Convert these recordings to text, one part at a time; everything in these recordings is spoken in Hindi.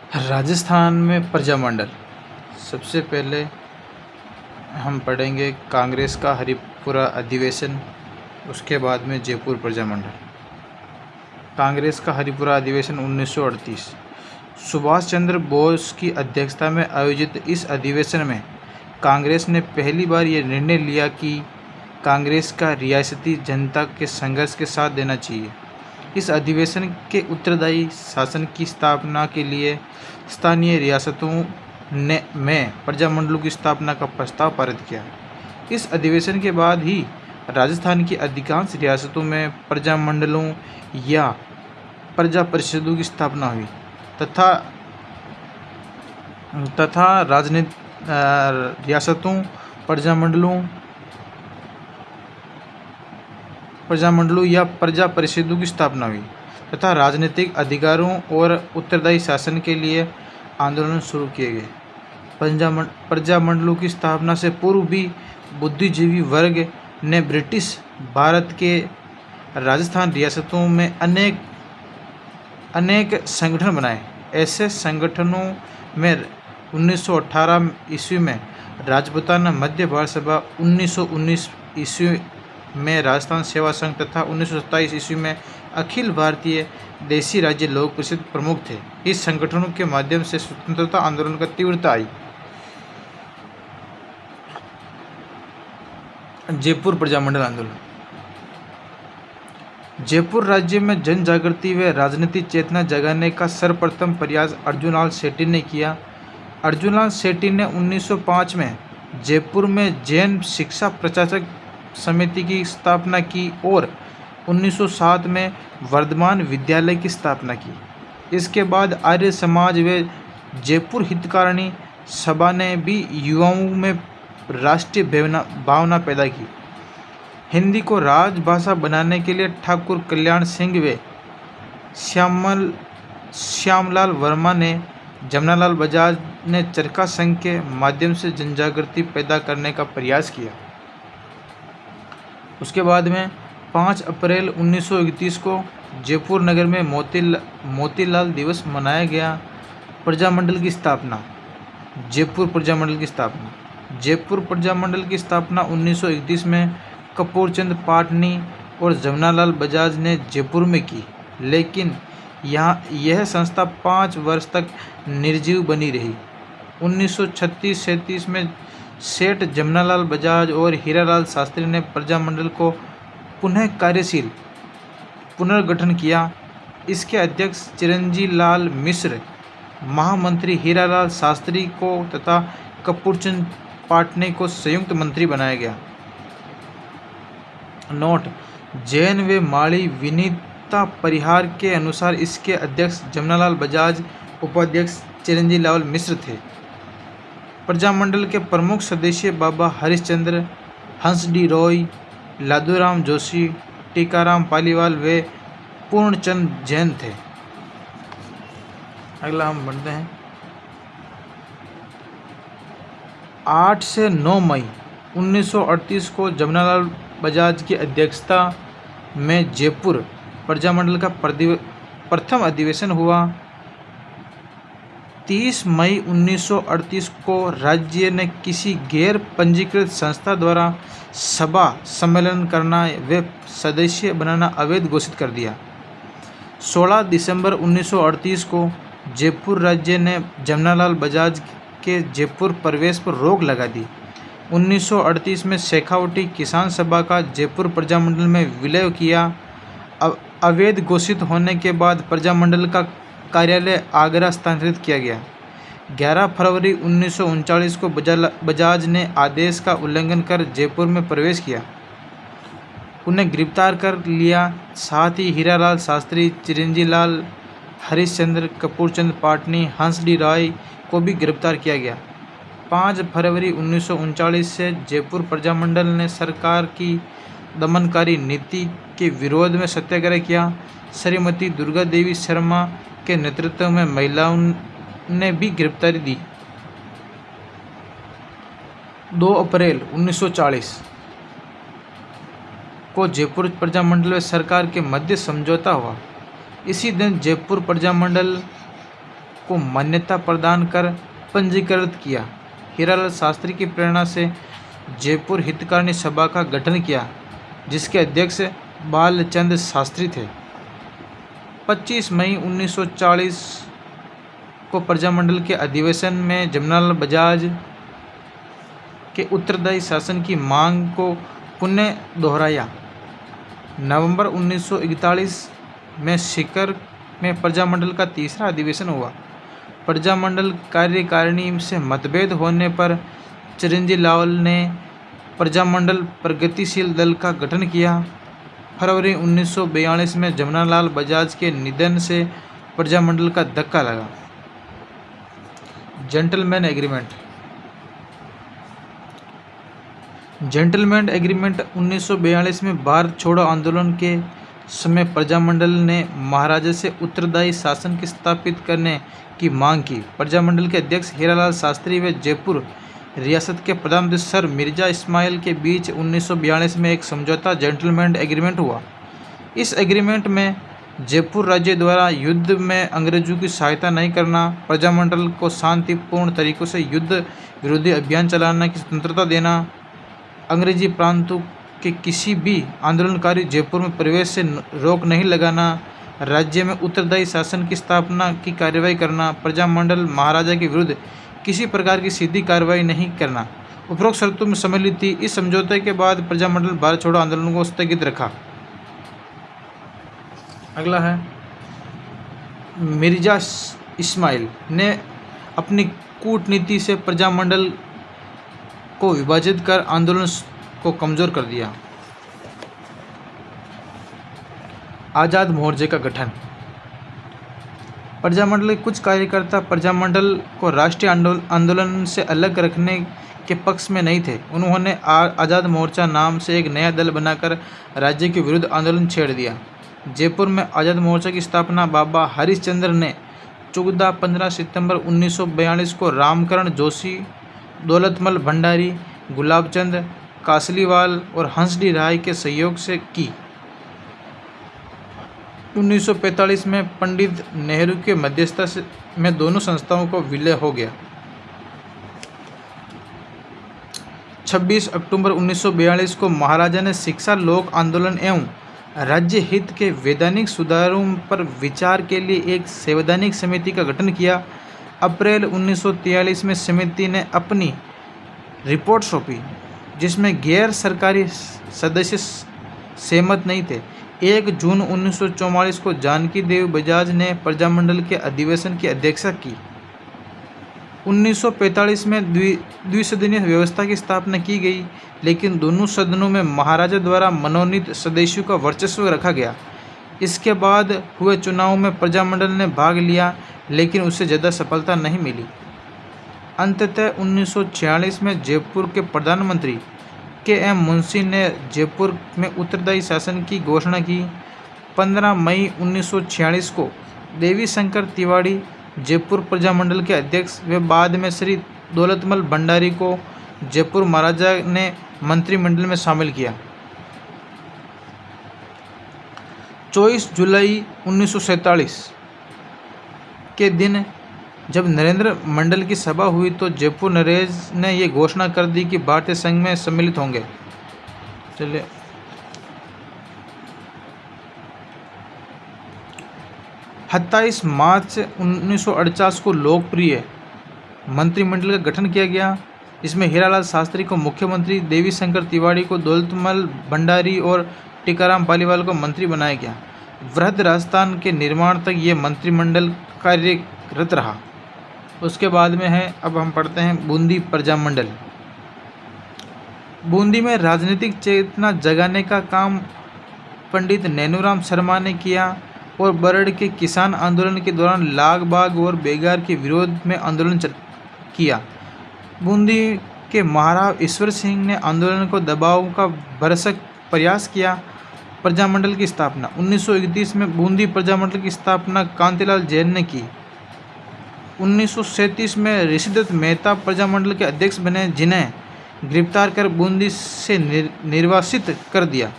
राजस्थान में प्रजामंडल। सबसे पहले हम पढ़ेंगे कांग्रेस का हरिपुरा अधिवेशन, उसके बाद में जयपुर प्रजामंडल। कांग्रेस का हरिपुरा अधिवेशन 1938। सुभाष चंद्र बोस की अध्यक्षता में आयोजित इस अधिवेशन में कांग्रेस ने पहली बार ये निर्णय लिया कि कांग्रेस का रियासती जनता के संघर्ष के साथ देना चाहिए। इस अधिवेशन के उत्तरदायी शासन की स्थापना के लिए स्थानीय रियासतों ने में प्रजामंडलों की स्थापना का प्रस्ताव पारित किया। इस अधिवेशन के बाद ही राजस्थान की अधिकांश रियासतों में प्रजामंडलों या प्रजा परिषदों की स्थापना हुई तथा रियासतों प्रजामंडलों या प्रजा परिषदों की स्थापना हुई तथा राजनीतिक अधिकारों और उत्तरदायी शासन के लिए आंदोलन शुरू किए गए। प्रजामंडलों की स्थापना से पूर्व भी बुद्धिजीवी वर्ग ने ब्रिटिश भारत के राजस्थान रियासतों में अनेक संगठन बनाए। ऐसे संगठनों में 1918 ईस्वी में राजपूताना मध्य भारत सभा, 1919 ईस्वी में राजस्थान सेवा संघ तथा 1927 ईस्वी में अखिल भारतीय देशी राज्य लोक परिषद प्रमुख थे। इस संगठनों के माध्यम से स्वतंत्रता आंदोलन का तीव्रता आई। जयपुर प्रजामंडल आंदोलन। जयपुर राज्य में जन जागृति व राजनीतिक चेतना जगाने का सर्वप्रथम प्रयास अर्जुनलाल सेठी ने किया। अर्जुनलाल सेठी ने 1905 में जयपुर में जैन शिक्षा प्रचारक समिति की स्थापना की और 1907 में वर्धमान विद्यालय की स्थापना की। इसके बाद आर्य समाज व जयपुर हितकारिणी सभा ने भी युवाओं में राष्ट्रीय भावना पैदा की। हिंदी को राजभाषा बनाने के लिए ठाकुर कल्याण सिंह व श्यामलाल वर्मा ने जमनालाल बजाज ने चरखा संघ के माध्यम से जनजागृति पैदा करने का प्रयास किया। उसके बाद में 5 अप्रैल 1931 को जयपुर नगर में मोतीलाल दिवस मनाया गया। प्रजामंडल की स्थापना। जयपुर प्रजामंडल की स्थापना। जयपुर प्रजामंडल की स्थापना 1931 में कपूरचंद पाटनी और जमनालाल बजाज ने जयपुर में की, लेकिन यह संस्था 5 वर्ष तक निर्जीव बनी रही। 1936-37 में सेठ जमनालाल बजाज और हीरालाल शास्त्री ने प्रजामंडल को पुनर्गठन किया। इसके अध्यक्ष चिरंजी लाल मिश्र, महामंत्री हीरालाल शास्त्री को तथा कपूरचंद पाटनी को संयुक्त मंत्री बनाया गया। नोट: जैन व माड़ी विनीता परिहार के अनुसार इसके अध्यक्ष जमनालाल बजाज, उपाध्यक्ष चिरंजी लाल मिश्र थे। प्रजामंडल के प्रमुख सदस्य बाबा हरिश्चंद्र, हंसडी रॉय, लादूराम जोशी, टीकाराम पालीवाल व पूर्णचंद जैन थे। अगला हम बढ़ते हैं। 8 से 9 मई 1938 को जमनालाल बजाज की अध्यक्षता में जयपुर प्रजामंडल का प्रथम अधिवेशन हुआ। 30 मई 1938 को राज्य ने किसी गैर पंजीकृत संस्था द्वारा सभा सम्मेलन करना व सदस्य बनाना अवैध घोषित कर दिया। 16 दिसंबर 1938 को जयपुर राज्य ने जमनालाल बजाज के जयपुर प्रवेश पर रोक लगा दी। 1938 में शेखावटी किसान सभा का जयपुर प्रजामंडल में विलय किया। अवैध घोषित होने के बाद प्रजामंडल का कार्यालय आगरा स्थानांतरित किया गया। 11 फरवरी 1939 को बजाज ने आदेश का उल्लंघन कर जयपुर में प्रवेश किया। उन्हें गिरफ्तार कर लिया। साथ ही हीरालाल शास्त्री, चिरंजी लाल, हरिश्चंद्र, कपूरचंद पाटनी, हंसडी राय को भी गिरफ्तार किया गया। 5 फरवरी 1939 से जयपुर प्रजामंडल ने सरकार की दमनकारी नीति के विरोध में सत्याग्रह किया। श्रीमती दुर्गा देवी शर्मा के नेतृत्व में महिलाओं ने भी गिरफ्तारी दी। 2 अप्रैल 1940 को जयपुर प्रजामंडल व सरकार के मध्य समझौता हुआ। इसी दिन जयपुर प्रजामंडल को मान्यता प्रदान कर पंजीकृत किया। हीरालाल शास्त्री की प्रेरणा से जयपुर हितकारिणी सभा का गठन किया, जिसके अध्यक्ष बालचंद शास्त्री थे। 25 मई 1940 को प्रजामंडल के अधिवेशन में जमनालाल बजाज के उत्तरदायी शासन की मांग को पुनः दोहराया। नवंबर 1941 में सीकर में प्रजामंडल का तीसरा अधिवेशन हुआ। प्रजामंडल कार्यकारिणी से मतभेद होने पर चिरंजीव लाल ने प्रजामंडल प्रगतिशील दल का गठन किया। फरवरी 1942 में जमनालाल बजाज के निधन से प्रजामंडल का धक्का लगा। जेंटलमैन एग्रीमेंट 1942 में भारत छोड़ो आंदोलन के समय प्रजामंडल ने महाराजा से उत्तरदायी शासन की स्थापित करने की मांग की। प्रजामंडल के अध्यक्ष हीरालाल शास्त्री व जयपुर रियासत के प्रधानमंत्री सर मिर्जा इस्माइल के बीच 1942 में एक समझौता जेंटलमैन एग्रीमेंट हुआ। इस एग्रीमेंट में जयपुर राज्य द्वारा युद्ध में अंग्रेजों की सहायता नहीं करना, प्रजामंडल को शांतिपूर्ण तरीकों से युद्ध विरोधी अभियान चलाने की स्वतंत्रता देना, अंग्रेजी प्रांतों के किसी भी आंदोलनकारी जयपुर में प्रवेश से रोक नहीं लगाना, राज्य में उत्तरदायी शासन की स्थापना की कार्रवाई करना, प्रजामंडल महाराजा के विरुद्ध किसी प्रकार की सीधी कार्रवाई नहीं करना उपरोक्त शर्तों में सम्मिलित थी। इस समझौते के बाद प्रजामंडल भारत छोड़ो आंदोलन को स्थगित रखा। अगला है मिर्जा इस्माइल ने अपनी कूटनीति से प्रजामंडल को विभाजित कर आंदोलन को कमजोर कर दिया। आज़ाद मोर्चे का गठन। प्रजामंडल के कुछ कार्यकर्ता प्रजामंडल को राष्ट्रीय आंदोलन से अलग रखने के पक्ष में नहीं थे। उन्होंने आज़ाद मोर्चा नाम से एक नया दल बनाकर राज्य के विरुद्ध आंदोलन छेड़ दिया। जयपुर में आज़ाद मोर्चा की स्थापना बाबा हरिश्चंद्र ने 14-15 सितंबर 1942 को रामकरण जोशी, दौलतमल भंडारी, गुलाबचंद कासलीवाल और हंसडी राय के सहयोग से की। 1945 में पंडित नेहरू के मध्यस्थता में दोनों संस्थाओं को विलय हो गया। 26 अक्टूबर 1942 को महाराजा ने शिक्षा, लोक आंदोलन एवं राज्य हित के वैधानिक सुधारों पर विचार के लिए एक संवैधानिक समिति का गठन किया। अप्रैल 1943 में समिति ने अपनी रिपोर्ट सौंपी, जिसमें गैर सरकारी सदस्य सहमत नहीं थे। 1 जून 1944 को जानकी देवी बजाज ने प्रजामंडल के अधिवेशन की अध्यक्षता की। 1945 में द्विसदनीय व्यवस्था की स्थापना की गई, लेकिन दोनों सदनों में महाराजा द्वारा मनोनीत सदस्यों का वर्चस्व रखा गया। इसके बाद हुए चुनाव में प्रजामंडल ने भाग लिया, लेकिन उसे ज़्यादा सफलता नहीं मिली। अंततः 1946 में जयपुर के प्रधानमंत्री के.एम. मुंशी ने जयपुर में उत्तरदायी शासन की घोषणा की। 15 मई 1946 को देवी शंकर तिवारी जयपुर प्रजामंडल के अध्यक्ष व बाद में श्री दौलतमल भंडारी को जयपुर महाराजा ने मंत्रिमंडल में शामिल किया। 24 जुलाई 1947 के दिन जब नरेंद्र मंडल की सभा हुई तो जयपुर नरेश ने ये घोषणा कर दी कि भारतीय संघ में सम्मिलित होंगे। चलिए 27 मार्च 1948 को लोकप्रिय मंत्रिमंडल का गठन किया गया। इसमें हीरालाल शास्त्री को मुख्यमंत्री, देवी शंकर तिवारी को, दौलतमल भंडारी और टीकाराम पालीवाल को मंत्री बनाया गया। वृहद राजस्थान के निर्माण तक ये मंत्रिमंडल कार्यरत रहा। उसके बाद में है, अब हम पढ़ते हैं बूंदी प्रजामंडल। बूंदी में राजनीतिक चेतना जगाने का काम पंडित नैनूराम शर्मा ने किया और बरड़ के किसान आंदोलन के दौरान लाग बाग और बेगार के विरोध में आंदोलन किया। बूंदी के महाराव ईश्वर सिंह ने आंदोलन को दबाव का भरसक प्रयास किया। प्रजामंडल की स्थापना 1931 में बूंदी प्रजामंडल की स्थापना कांतिलाल जैन ने की। 1937 में ऋषिदत्त मेहता प्रजामंडल के अध्यक्ष बने, जिन्हें गिरफ्तार कर बूंदी से निर्वासित कर दिया।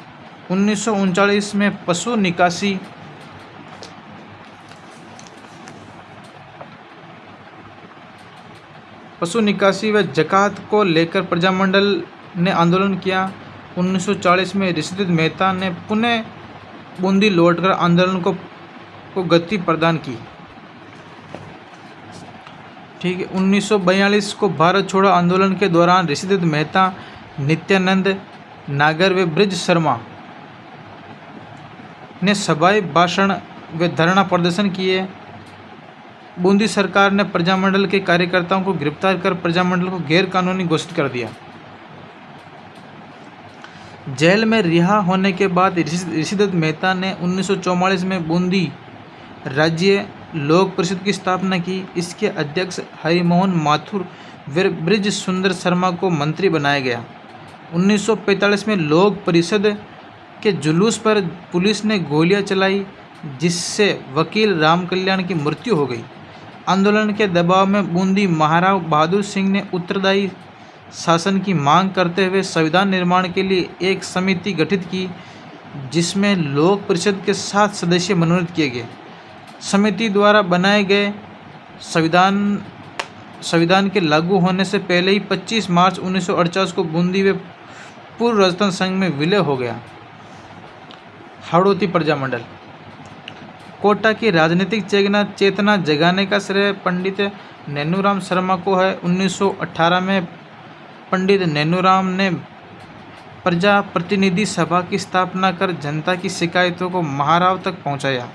1939 में पशु निकासी पशु निकासी व ज़कात को लेकर प्रजामंडल ने आंदोलन किया। 1940 में ऋषिदत्त मेहता ने पुनः बूंदी लौटकर आंदोलन को गति प्रदान की। ठीक है। 1942 को भारत छोड़ो आंदोलन के दौरान ऋषिदत्त मेहता, नित्यानंद नागर व ब्रिज शर्मा ने सभाएं, भाषण व धरना प्रदर्शन किए। बूंदी सरकार ने प्रजामंडल के कार्यकर्ताओं को गिरफ्तार कर प्रजामंडल को गैर कानूनी घोषित कर दिया। जेल में रिहा होने के बाद ऋषिदत्त मेहता ने 1944 में बूंदी राज्य लोक परिषद की स्थापना की। इसके अध्यक्ष हरिमोहन माथुर व ब्रिज सुंदर शर्मा को मंत्री बनाया गया। 1945 में लोक परिषद के जुलूस पर पुलिस ने गोलियां चलाई, जिससे वकील राम कल्याण की मृत्यु हो गई। आंदोलन के दबाव में बूंदी महाराव बहादुर सिंह ने उत्तरदायी शासन की मांग करते हुए संविधान निर्माण के लिए एक समिति गठित की, जिसमें लोक परिषद के 7 सदस्य मनोनीत किए गए। समिति द्वारा बनाए गए संविधान के लागू होने से पहले ही 25 मार्च 1948 को बूंदी व पूर्व राजस्थान संघ में विलय हो गया। हाड़ौती प्रजामंडल। कोटा की राजनीतिक चेतना जगाने का श्रेय पंडित नैनूराम शर्मा को है। 1918 में पंडित नैनूराम ने प्रजा प्रतिनिधि सभा की स्थापना कर जनता की शिकायतों को महाराव तक पहुंचाया।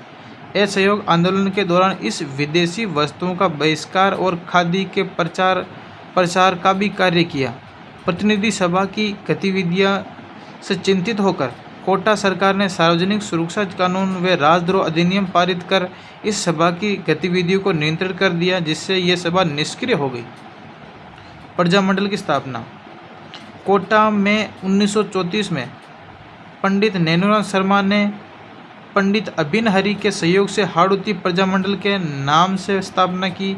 असहयोग आंदोलन के दौरान इस विदेशी वस्तुओं का बहिष्कार और खादी के प्रचार का भी कार्य किया। प्रतिनिधि सभा की गतिविधियों से चिंतित होकर कोटा सरकार ने सार्वजनिक सुरक्षा कानून व राजद्रोह अधिनियम पारित कर इस सभा की गतिविधियों को नियंत्रित कर दिया, जिससे ये सभा निष्क्रिय हो गई। प्रजामंडल की स्थापना। कोटा में 1934 में पंडित नैनूराम शर्मा ने पंडित अभिन हरि के सहयोग से हाड़ौती प्रजामंडल के नाम से स्थापना की।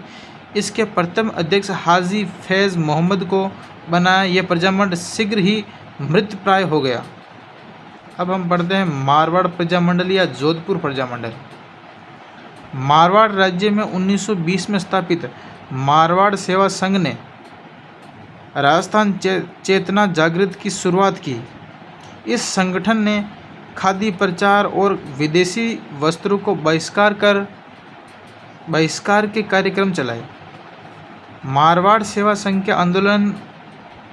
इसके प्रथम अध्यक्ष हाजी फैज़ मोहम्मद को बनाया। यह प्रजामंडल शीघ्र ही मृतप्राय हो गया। अब हम पढ़ते हैं मारवाड़ प्रजामंडल या जोधपुर प्रजामंडल। मारवाड़ राज्य में 1920 में स्थापित मारवाड़ सेवा संघ ने राजस्थान चेतना जागृत की शुरुआत की। इस संगठन ने खादी प्रचार और विदेशी वस्त्रों को बहिष्कार के कार्यक्रम चलाए। मारवाड़ सेवा संघ के आंदोलन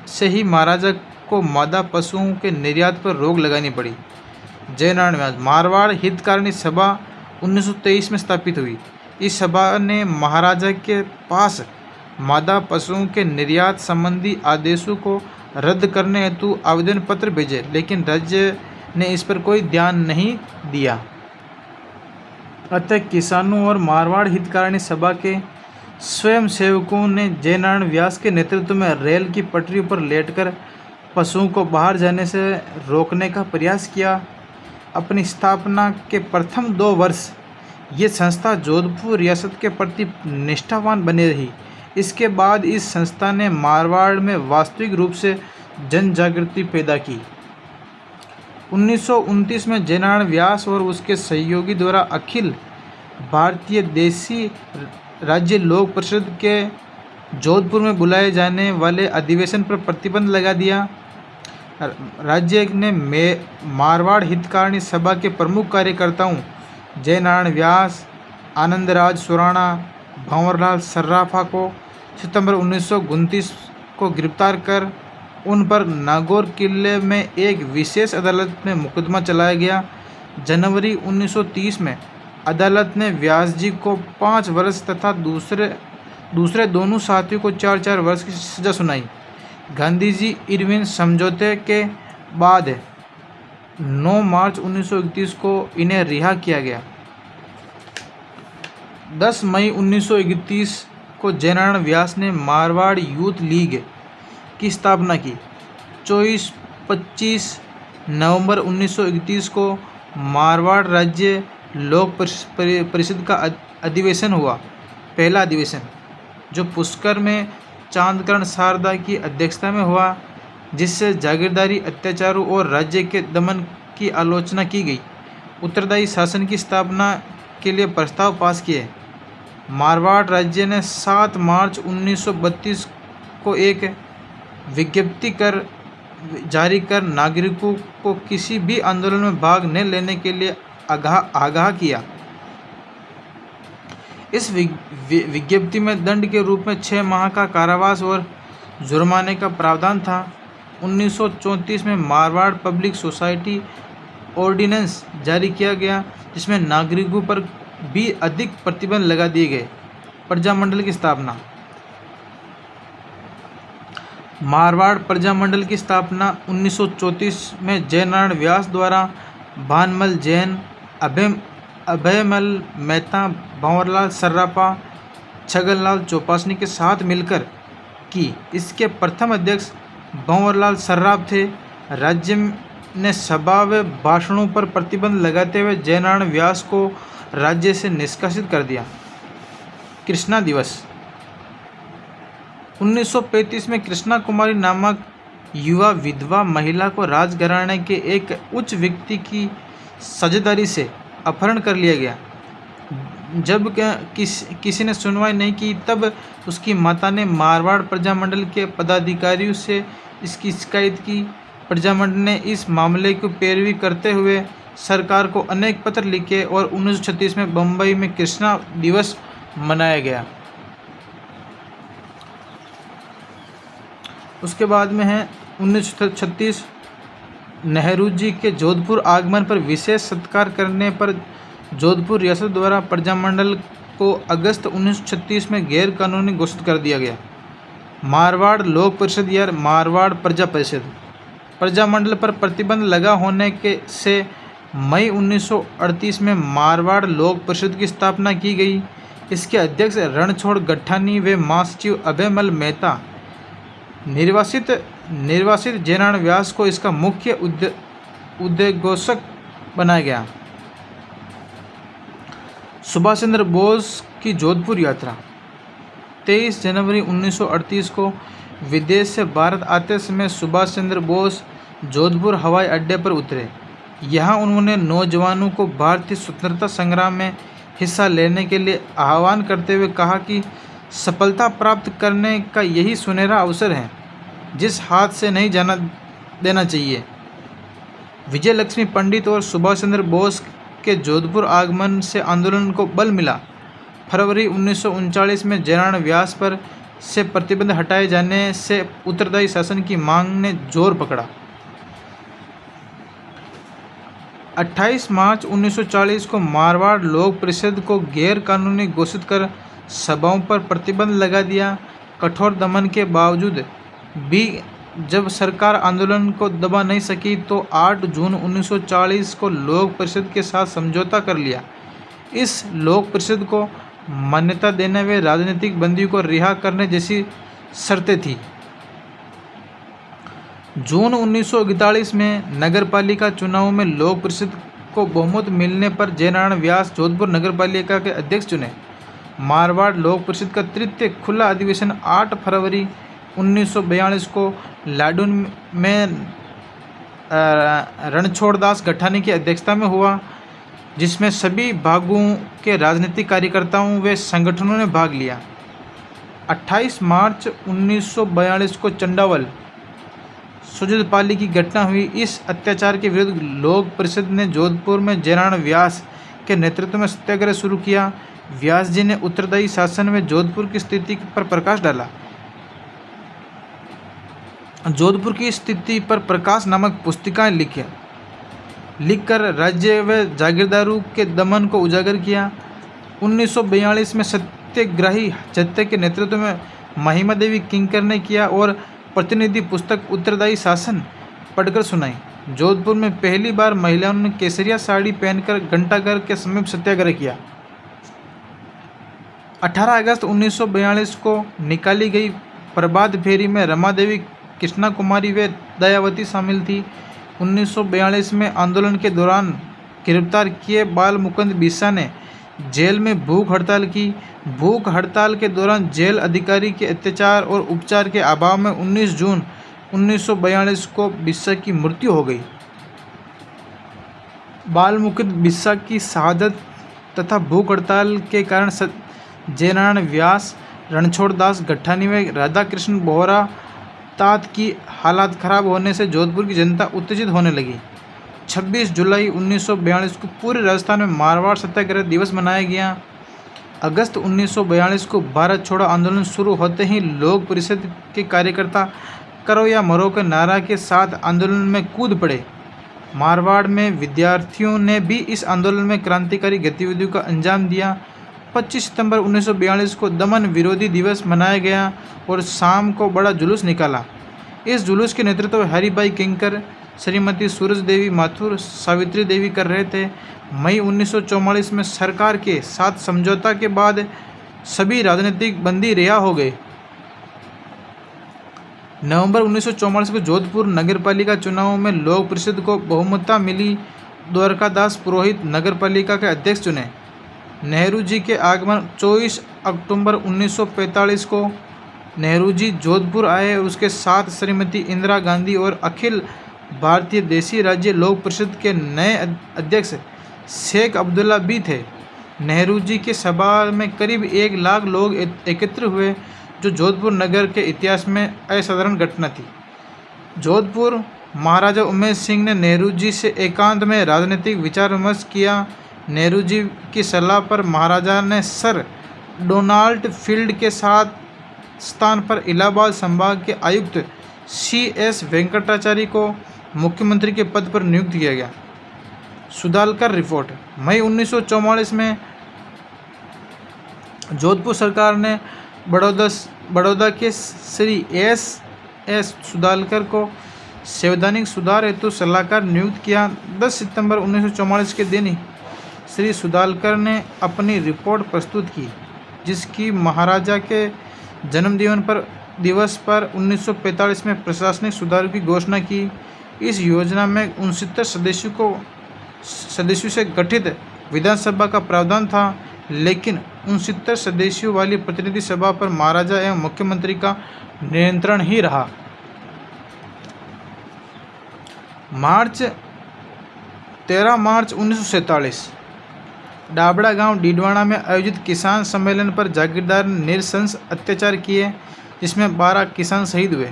से ही महाराजा को मादा पशुओं के निर्यात पर रोक लगानी पड़ी। जयनारायण व्यास। मारवाड़ हितकारिणी सभा 1923 में स्थापित हुई। इस सभा ने महाराजा के पास मादा पशुओं के निर्यात संबंधी आदेशों को रद्द करने हेतु आवेदन पत्र भेजे, लेकिन राज्य ने इस पर कोई ध्यान नहीं दिया। अतः किसानों और मारवाड़ हितकारिणी सभा के स्वयंसेवकों ने जयनारायण व्यास के नेतृत्व में रेल की पटरियों पर लेटकर पशुओं को बाहर जाने से रोकने का प्रयास किया। अपनी स्थापना के प्रथम 2 वर्ष ये संस्था जोधपुर रियासत के प्रति निष्ठावान बनी रही। इसके बाद इस संस्था ने मारवाड़ में वास्तविक रूप से जन जागृति पैदा की। 1929 में जयनारायण व्यास और उसके सहयोगी द्वारा अखिल भारतीय देशी राज्य लोक परिषद के जोधपुर में बुलाए जाने वाले अधिवेशन पर प्रतिबंध लगा दिया। राज्य ने मारवाड़ हितकारिणी सभा के प्रमुख कार्यकर्ताओं जयनारायण व्यास, आनंदराज सुराणा, भंवरलाल सर्राफा को सितंबर 1929 को गिरफ्तार कर उन पर नागौर किले में एक विशेष अदालत में मुकदमा चलाया गया। जनवरी 1930 में अदालत ने व्यास जी को 5 वर्ष तथा दूसरे दोनों साथियों को 4-4 वर्ष की सजा सुनाई। गांधी जी इरविन समझौते के बाद 9 मार्च 1931 को इन्हें रिहा किया गया। 10 मई 1931 को जयनारायण व्यास ने मारवाड़ यूथ लीग की स्थापना की। 24-25 नवंबर 1931 को मारवाड़ राज्य लोक परिषद का अधिवेशन हुआ। पहला अधिवेशन जो पुष्कर में चांदकर्ण शारदा की अध्यक्षता में हुआ, जिससे जागीरदारी अत्याचारों और राज्य के दमन की आलोचना की गई। उत्तरदायी शासन की स्थापना के लिए प्रस्ताव पास किए। मारवाड़ राज्य ने 7 मार्च 1932 को एक विज्ञप्ति जारी कर नागरिकों को किसी भी आंदोलन में भाग न लेने के लिए आगाह किया। इस विज्ञप्ति में दंड के रूप में 6 माह का कारावास और जुर्माने का प्रावधान था। 1934 में मारवाड़ पब्लिक सोसाइटी ऑर्डिनेंस जारी किया गया, जिसमें नागरिकों पर भी अधिक प्रतिबंध लगा दिए गए। प्रजामंडल की स्थापना। मारवाड़ प्रजामंडल की स्थापना 1934 में जयनारायण व्यास द्वारा भानमल जैन, अभयमल मेहता, भंवरलाल सर्रापा, छगनलाल चौपासनी के साथ मिलकर की। इसके प्रथम अध्यक्ष भंवरलाल सर्राफ थे। राज्य ने सभा व भाषणों पर प्रतिबंध लगाते हुए जयनारायण व्यास को राज्य से निष्कासित कर दिया। कृष्णा दिवस। 1935 में कृष्णा कुमारी नामक युवा विधवा महिला को राजघराने के एक उच्च व्यक्ति की साझेदारी से अपहरण कर लिया गया। जब किसी ने सुनवाई नहीं की, तब उसकी माता ने मारवाड़ प्रजामंडल के पदाधिकारियों से इसकी शिकायत की। प्रजामंडल ने इस मामले की पैरवी करते हुए सरकार को अनेक पत्र लिखे और 1936 में बम्बई में कृष्णा दिवस मनाया गया। उसके बाद में है 1936 नेहरू जी के जोधपुर आगमन पर विशेष सत्कार करने पर जोधपुर रियासत द्वारा प्रजामंडल को अगस्त 1936 में गैर कानूनी घोषित कर दिया गया। मारवाड़ लोक परिषद या मारवाड़ प्रजा परिषद। प्रजामंडल पर प्रतिबंध लगा होने से मई 1938 में मारवाड़ लोक परिषद की स्थापना की गई। इसके अध्यक्ष रणछोड़ गठानी व महासचिव अभयमल मेहता। निर्वासित जयनारायण व्यास को इसका मुख्य उद्घोषक बनाया गया। सुभाष चंद्र बोस की जोधपुर यात्रा। 23 जनवरी 1938 को विदेश से भारत आते समय सुभाष चंद्र बोस जोधपुर हवाई अड्डे पर उतरे। यहाँ उन्होंने नौजवानों को भारतीय स्वतंत्रता संग्राम में हिस्सा लेने के लिए आह्वान करते हुए कहा कि सफलता प्राप्त करने का यही सुनहरा अवसर है, जिस हाथ से नहीं जाना देना चाहिए। विजय लक्ष्मी पंडित और सुभाष चंद्र बोस के जोधपुर आगमन से आंदोलन को बल मिला। फरवरी 1939 में जयनारायण व्यास पर से प्रतिबंध हटाए जाने से उत्तरदायी शासन की मांग ने जोर पकड़ा। 28 मार्च 1940 को मारवाड़ लोक परिषद को गैर कानूनी घोषित कर सभाओं पर प्रतिबंध लगा दिया। कठोर दमन के बावजूद भी जब सरकार आंदोलन को दबा नहीं सकी तो 8 जून 1940 को लोक परिषद के साथ समझौता कर लिया। इस लोक परिषद को मान्यता देने व राजनीतिक बंदियों को रिहा करने जैसी शर्तें थी। जून 1941 में नगरपालिका चुनाव में लोक परिषद को बहुमत मिलने पर जयनारायण व्यास जोधपुर नगरपालिका के अध्यक्ष चुने। मारवाड़ लोक परिषद का तृतीय खुला अधिवेशन 8 फरवरी 1942 को लाडून में रणछोड़ दास गठानी की अध्यक्षता में हुआ, जिसमें सभी भागों के राजनीतिक कार्यकर्ताओं व संगठनों ने भाग लिया। 28 मार्च 1942 को चंडावल सुजदपाली की घटना हुई। इस अत्याचार के विरुद्ध लोक परिषद ने जोधपुर में जयनारायण व्यास के नेतृत्व में सत्याग्रह शुरू किया। व्यास जी ने उत्तरदायी शासन में जोधपुर की स्थिति पर प्रकाश डाला। जोधपुर की स्थिति पर प्रकाश नामक पुस्तिकाएं लिखकर राज्य व जागीरदारों के दमन को उजागर किया। 1942 में सत्याग्रही जत्थे के नेतृत्व में महिमा देवी किंकर ने किया और प्रतिनिधि पुस्तक उत्तरदायी शासन पढ़कर सुनाई। जोधपुर में पहली बार महिलाओं ने केसरिया साड़ी पहनकर घंटाघर के समीप सत्याग्रह किया। 18 अगस्त 1942 को निकाली गई प्रभात फेरी में रमा देवी, कृष्णा कुमारी व दयावती शामिल थी। 1942 में आंदोलन के दौरान गिरफ्तार किए बाल मुकुंद बिस्सा ने जेल में भूख हड़ताल की। भूख हड़ताल के दौरान जेल अधिकारी के अत्याचार और उपचार के अभाव में 19 जून 1942 को बिस्सा की मृत्यु हो गई। बाल मुकुंद बिस्सा की शहादत तथा भूख हड़ताल के कारण जयनारायण व्यास रणछोड़ दास गट्ठानी में राधा कृष्ण बोहरा तात की हालात खराब होने से जोधपुर की जनता उत्तेजित होने लगी। 26 जुलाई 1942 को पूरे राजस्थान में मारवाड़ सत्याग्रह दिवस मनाया गया। अगस्त 1942 को भारत छोड़ो आंदोलन शुरू होते ही लोक परिषद के कार्यकर्ता करो या मरो के नारा के साथ आंदोलन में कूद पड़े। मारवाड़ में विद्यार्थियों ने भी इस आंदोलन में क्रांतिकारी गतिविधियों का अंजाम दिया। 25 सितंबर 1942 को दमन विरोधी दिवस मनाया गया और शाम को बड़ा जुलूस निकाला। इस जुलूस के नेतृत्व हरिभाई किंकर, श्रीमती सूरज देवी माथुर, सावित्री देवी कर रहे थे। मई 1944 में सरकार के साथ समझौता के बाद सभी राजनीतिक बंदी रिहा हो गए। नवंबर 1944 को जोधपुर नगरपालिका चुनावों में लोक परिषद को बहुमतता मिली। द्वारकादास पुरोहित नगरपालिका के अध्यक्ष चुने। नेहरू जी के आगमन 24 अक्टूबर 1945 को नेहरू जी जोधपुर आए और उसके साथ श्रीमती इंदिरा गांधी और अखिल भारतीय देशी राज्य लोक परिषद के नए अध्यक्ष शेख अब्दुल्ला भी थे। नेहरू जी के सभा में करीब 1 लाख लोग एकत्र हुए, जो जोधपुर नगर के इतिहास में असाधारण घटना थी। जोधपुर महाराजा उमेश सिंह ने नेहरू जी से एकांत में राजनीतिक विचार विमर्श किया। नेहरू जी की सलाह पर महाराजा ने सर डोनाल्ड फील्ड के साथ स्थान पर इलाहाबाद संभाग के आयुक्त C.S. वेंकटाचारी को मुख्यमंत्री के पद पर नियुक्त किया गया। सुधालकर रिपोर्ट। मई 1944 में जोधपुर सरकार ने बड़ौदा के श्री S.S. सुधालकर को संवैधानिक सुधार हेतु सलाहकार नियुक्त किया। 10 सितंबर 1944 के दिन श्री सुधालकर ने अपनी रिपोर्ट प्रस्तुत की, जिसकी महाराजा के जन्म दिवस पर 1945 में प्रशासनिक सुधार की घोषणा की। इस योजना में 69 सदस्यों से गठित विधानसभा का प्रावधान था, लेकिन 69 सदस्यों वाली प्रतिनिधि सभा पर महाराजा एवं मुख्यमंत्री का नियंत्रण ही रहा। 13 मार्च 1947 डाबड़ा गांव डीडवाना में आयोजित किसान सम्मेलन पर जागीरदार ने निरसंस अत्याचार किए, जिसमें 12 किसान शहीद हुए।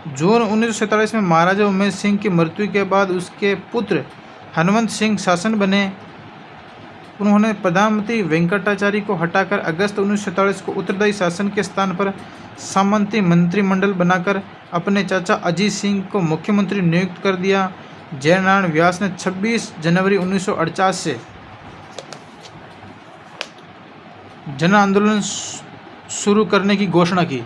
जून 1947 में महाराजा उमेश सिंह की मृत्यु के बाद उसके पुत्र हनुमंत सिंह शासन बने। उन्होंने प्रधानमंत्री वेंकटाचारी को हटाकर अगस्त 1947 को उत्तरदायी शासन के स्थान पर सामंती मंत्रिमंडल बनाकर अपने चाचा अजीत सिंह को मुख्यमंत्री नियुक्त कर दिया। जयनारायण व्यास ने 26 जनवरी 1948 से जन आंदोलन शुरू करने की घोषणा की।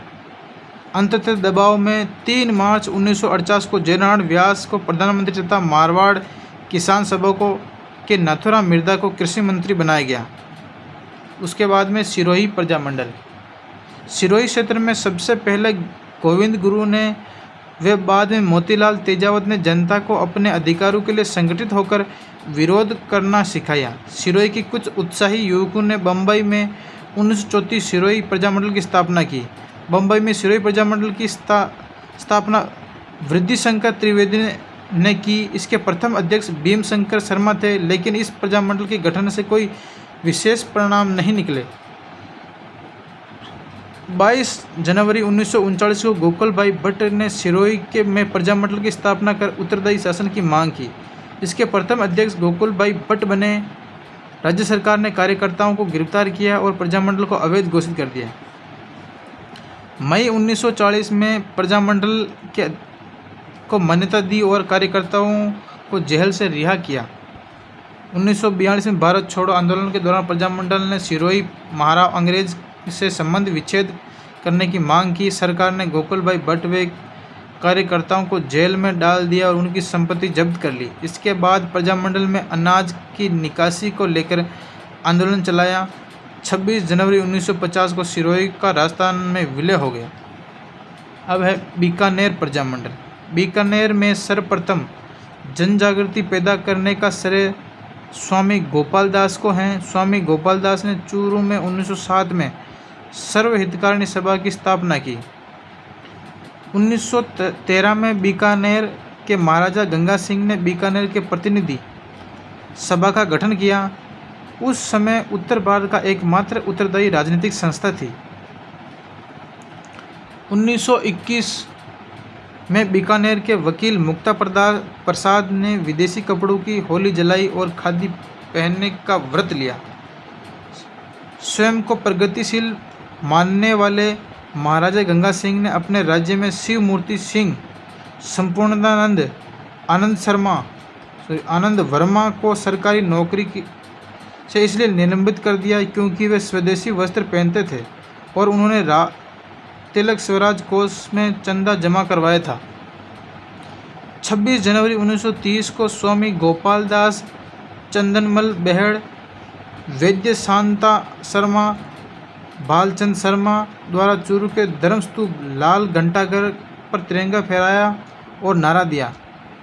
अंततः दबाव में 3 मार्च 1948 को जयनारायण व्यास को प्रधानमंत्री तथा मारवाड़ किसान सभा के नाथुराम मिर्धा को कृषि मंत्री बनाया गया। उसके बाद में सिरोही प्रजामंडल। सिरोही क्षेत्र में सबसे पहले गोविंद गुरु ने वे बाद में मोतीलाल तेजावत ने जनता को अपने अधिकारों के लिए संगठित होकर विरोध करना सिखाया। सिरोही के कुछ उत्साही युवकों ने बम्बई में 1934 सिरोही प्रजामंडल की स्थापना की। बम्बई में सिरोही प्रजामंडल की स्थापना वृद्धिशंकर त्रिवेदी ने की। इसके प्रथम अध्यक्ष भीमशंकर शर्मा थे, लेकिन इस प्रजामंडल के गठन से कोई विशेष परिणाम नहीं निकले। 22 जनवरी 1939 को गोकुल भाई भट्ट ने सिरोही में प्रजामंडल की स्थापना कर उत्तरदायी शासन की मांग की। इसके प्रथम अध्यक्ष गोकुल भाई भट्ट बने। राज्य सरकार ने कार्यकर्ताओं को गिरफ्तार किया और प्रजामंडल को अवैध घोषित कर दिया। मई 1940 में प्रजामंडल को मान्यता दी और कार्यकर्ताओं को जेल से रिहा किया। 1942 में भारत छोड़ो आंदोलन के दौरान प्रजामंडल ने सिरोही महाराव अंग्रेज से संबंध विच्छेद करने की मांग की। सरकार ने गोकुल भाई भट्ट व कार्यकर्ताओं को जेल में डाल दिया और उनकी संपत्ति जब्त कर ली। इसके बाद प्रजामंडल में अनाज की निकासी को लेकर आंदोलन चलाया। 26 जनवरी 1950 को सिरोही का राजस्थान में विलय हो गया। अब है बीकानेर प्रजामंडल। बीकानेर में सर्वप्रथम जन जागृति पैदा करने का श्रेय स्वामी गोपाल दास को है। स्वामी गोपाल दास ने चूरू में 1907 में सर्वहितकारिणी सभा की स्थापना की। 1913 में बीकानेर के महाराजा गंगा सिंह ने बीकानेर के प्रतिनिधि सभा का गठन किया। उस समय उत्तर भारत का एकमात्र उत्तरदायी राजनीतिक संस्था थी। 1921 में बीकानेर के वकील मुक्ता प्रसाद ने विदेशी कपड़ों की होली जलाई और खादी पहनने का व्रत लिया। स्वयं को प्रगतिशील मानने वाले महाराजा गंगा सिंह ने अपने राज्य में शिव मूर्ति सिंह संपूर्णानंद आनंद वर्मा को सरकारी नौकरी से इसलिए निलंबित कर दिया क्योंकि वे स्वदेशी वस्त्र पहनते थे और उन्होंने तिलक स्वराज कोष में चंदा जमा करवाया था। 26 जनवरी 1930 को स्वामी गोपाल दास, चंदनमल बेहड़, वैद्य शांता शर्मा, बालचंद शर्मा द्वारा चूरू के धर्मस्तूप लाल घंटाघर पर तिरंगा फहराया और नारा दिया,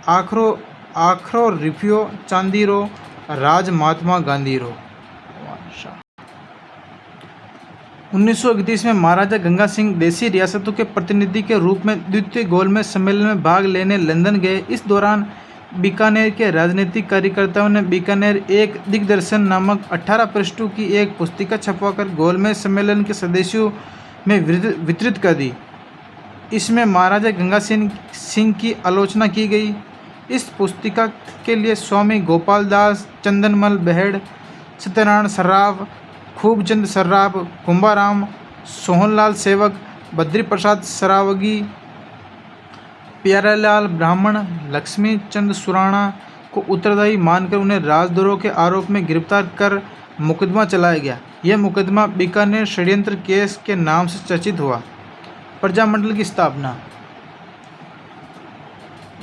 आखरो रिफियो चांदी रो, राज महात्मा गांधी रो। 1931 में महाराजा गंगा सिंह देशी रियासतों के प्रतिनिधि के रूप में द्वितीय गोलमेज सम्मेलन में भाग लेने लंदन गए। इस दौरान बीकानेर के राजनीतिक कार्यकर्ताओं ने बीकानेर एक दिग्दर्शन नामक 18 पृष्ठों की एक पुस्तिका छपवाकर गोलमेज सम्मेलन के सदस्यों में वितरित कर दी। इसमें महाराजा गंगा सिंह की आलोचना की गई। इस पुस्तिका के लिए स्वामी गोपाल दास, चंदनमल बेहड़, सत्यनारायण सर्राफ, खूबचंद सर्राफ, कुंभाराम, सोहनलाल सेवक, बद्री प्रसाद सरावगी, प्यारेलाल ब्राह्मण, लक्ष्मी चंद सुराणा को उत्तरदायी मानकर उन्हें राजद्रोह के आरोप में गिरफ्तार कर मुकदमा चलाया गया। यह मुकदमा बीकानेर षड्यंत्र केस के नाम से चर्चित हुआ। प्रजामंडल की स्थापना।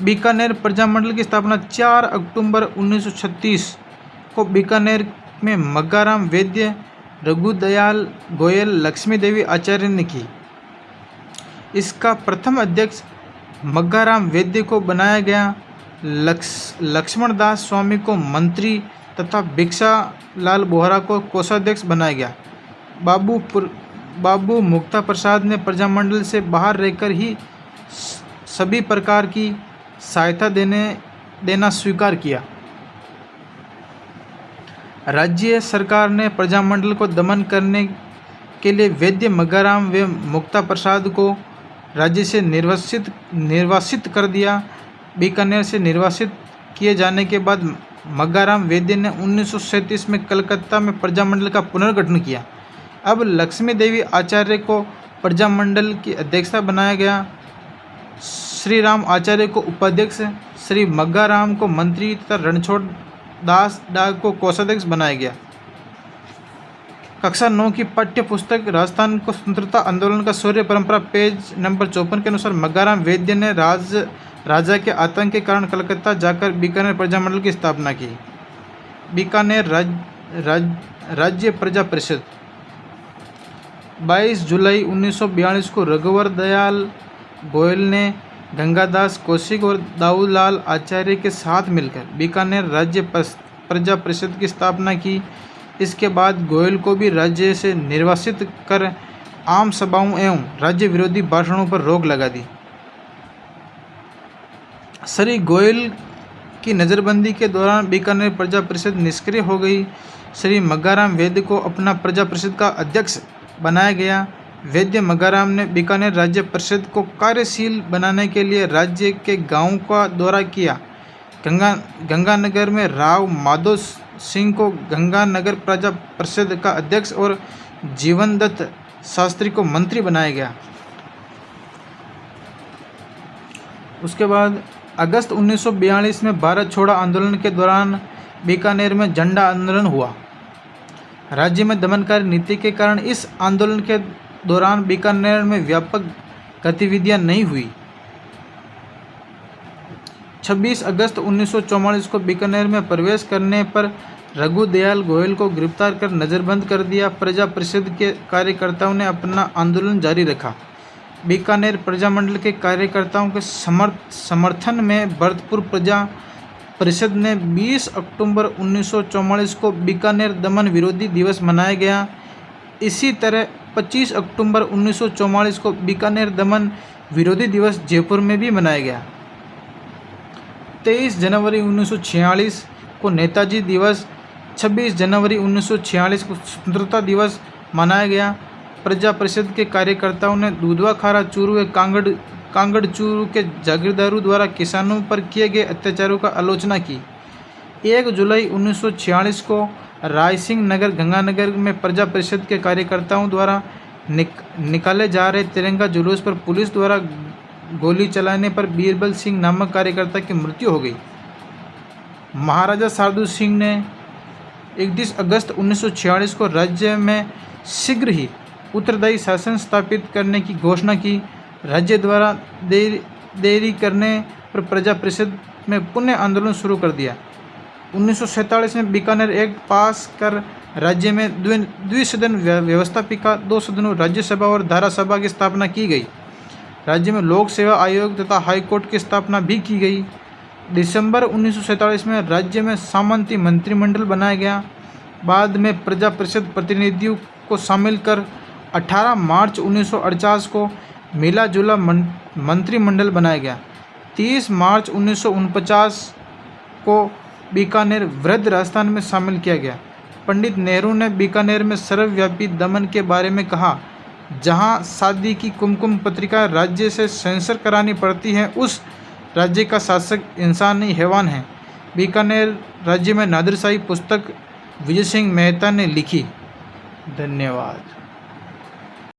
बीकानेर प्रजामंडल की स्थापना 4 अक्टूबर 1936 को बीकानेर में मग्गाराम वैद्य, रघुदयाल गोयल, लक्ष्मी देवी आचार्य ने की। इसका प्रथम अध्यक्ष मग्गाराम वैद्य को बनाया गया। लक्ष्मण दास स्वामी को मंत्री तथा भिक्षा लाल बोहरा को कोषाध्यक्ष बनाया गया। बाबू मुक्ता प्रसाद ने प्रजामंडल से बाहर रहकर ही सभी प्रकार की सहायता देना स्वीकार किया। राज्य सरकार ने प्रजामंडल को दमन करने के लिए वैद्य मग्गाराम व मुक्ता प्रसाद को राज्य से निर्वासित कर दिया। बीकानेर से निर्वासित किए जाने के बाद मग्गाराम वैद्य ने 1937 में कलकत्ता में प्रजामंडल का पुनर्गठन किया। अब लक्ष्मी देवी आचार्य को प्रजामंडल की अध्यक्षा बनाया गया। श्री राम आचार्य को उपाध्यक्ष, श्री मग्गाराम को मंत्री तथा रणछोड़ दास डाग को कोषाध्यक्ष बनाया गया। कक्षा 9 की पाठ्य पुस्तक राजस्थान को स्वतंत्रता आंदोलन का शौर्य परंपरा पेज नंबर 54 के अनुसार मग्गाराम वैद्य ने राजा के आतंक के कारण कलकत्ता जाकर बीकानेर प्रजामंडल की स्थापना की। बीकानेर राज्य प्रजा परिषद। 22 जुलाई 1942 को रघुवर दयाल गोयल ने गंगादास कौशिक और दाऊदलाल आचार्य के साथ मिलकर बीकानेर राज्य प्रजा परिषद की स्थापना की। इसके बाद गोयल को भी राज्य से निर्वासित कर आम सभाओं एवं राज्य विरोधी भाषणों पर रोक लगा दी। श्री गोयल की नज़रबंदी के दौरान बीकानेर प्रजा परिषद निष्क्रिय हो गई। श्री मग्गाराम वैद्य को अपना प्रजा परिषद का अध्यक्ष बनाया गया। वैद्य मग्गाराम ने बीकानेर राज्य परिषद को कार्यशील बनाने के लिए राज्य के गांवों का दौरा किया। गंगानगर में राव माधो सिंह को गंगानगर प्रजा परिषद का अध्यक्ष और जीवन दत्त शास्त्री को मंत्री बनाया गया। उसके बाद अगस्त 1942 में भारत छोड़ो आंदोलन के दौरान बीकानेर में झंडा आंदोलन हुआ। राज्य में दमनकारी नीति के कारण इस आंदोलन के दौरान बीकानेर में व्यापक गतिविधियां नहीं हुई। 26 अगस्त 1944 को बीकानेर में प्रवेश करने पर रघुदयाल गोयल को गिरफ्तार कर नज़रबंद कर दिया। प्रजा परिषद के कार्यकर्ताओं ने अपना आंदोलन जारी रखा। बीकानेर प्रजामंडल के कार्यकर्ताओं के समर्थन में भरतपुर प्रजा परिषद ने 20 अक्टूबर 1944 को बीकानेर दमन विरोधी दिवस मनाया गया। इसी तरह 25 अक्टूबर 1944 को बीकानेर दमन विरोधी दिवस जयपुर में भी मनाया गया। 23 जनवरी 1946 को नेताजी दिवस, 26 जनवरी 1946 को स्वतंत्रता दिवस मनाया गया। प्रजा परिषद के कार्यकर्ताओं ने दूधवा खारा चूरू व कांगड़ चूरू के जागीरदारों द्वारा किसानों पर किए गए अत्याचारों का आलोचना की। 1 जुलाई 1946 को रायसिंह नगर गंगानगर में प्रजा परिषद के कार्यकर्ताओं द्वारा निकाले जा रहे तिरंगा जुलूस पर पुलिस द्वारा गोली चलाने पर बीरबल सिंह नामक कार्यकर्ता की मृत्यु हो गई। महाराजा शार्दुल सिंह ने 31 अगस्त 1946 को राज्य में शीघ्र ही उत्तरदायी शासन स्थापित करने की घोषणा की। राज्य द्वारा देरी करने पर प्रजा परिषद में पुनः आंदोलन शुरू कर दिया। 1947 में बीकानेर एक्ट पास कर राज्य में द्विसदन व्यवस्थापिका 2 सदनों राज्यसभा और धारासभा की स्थापना की गई। राज्य में लोक सेवा आयोग तथा हाईकोर्ट की स्थापना भी की गई। दिसंबर 1947 में राज्य में सामंती मंत्रिमंडल बनाया गया। बाद में प्रजा परिषद प्रतिनिधियों को शामिल कर 18 मार्च 1948 को मिला जुला मंत्रिमंडल बनाया गया। 30 मार्च 1949 को बीकानेर वृद्ध राजस्थान में शामिल किया गया। पंडित नेहरू ने बीकानेर में सर्वव्यापी दमन के बारे में कहा। जहां शादी की कुमकुम पत्रिका राज्य से सेंसर करानी पड़ती है, उस राज्य का शासक इंसान नहीं हैवान है। बीकानेर राज्य में नादिरशाही पुस्तक विजय सिंह मेहता ने लिखी। धन्यवाद।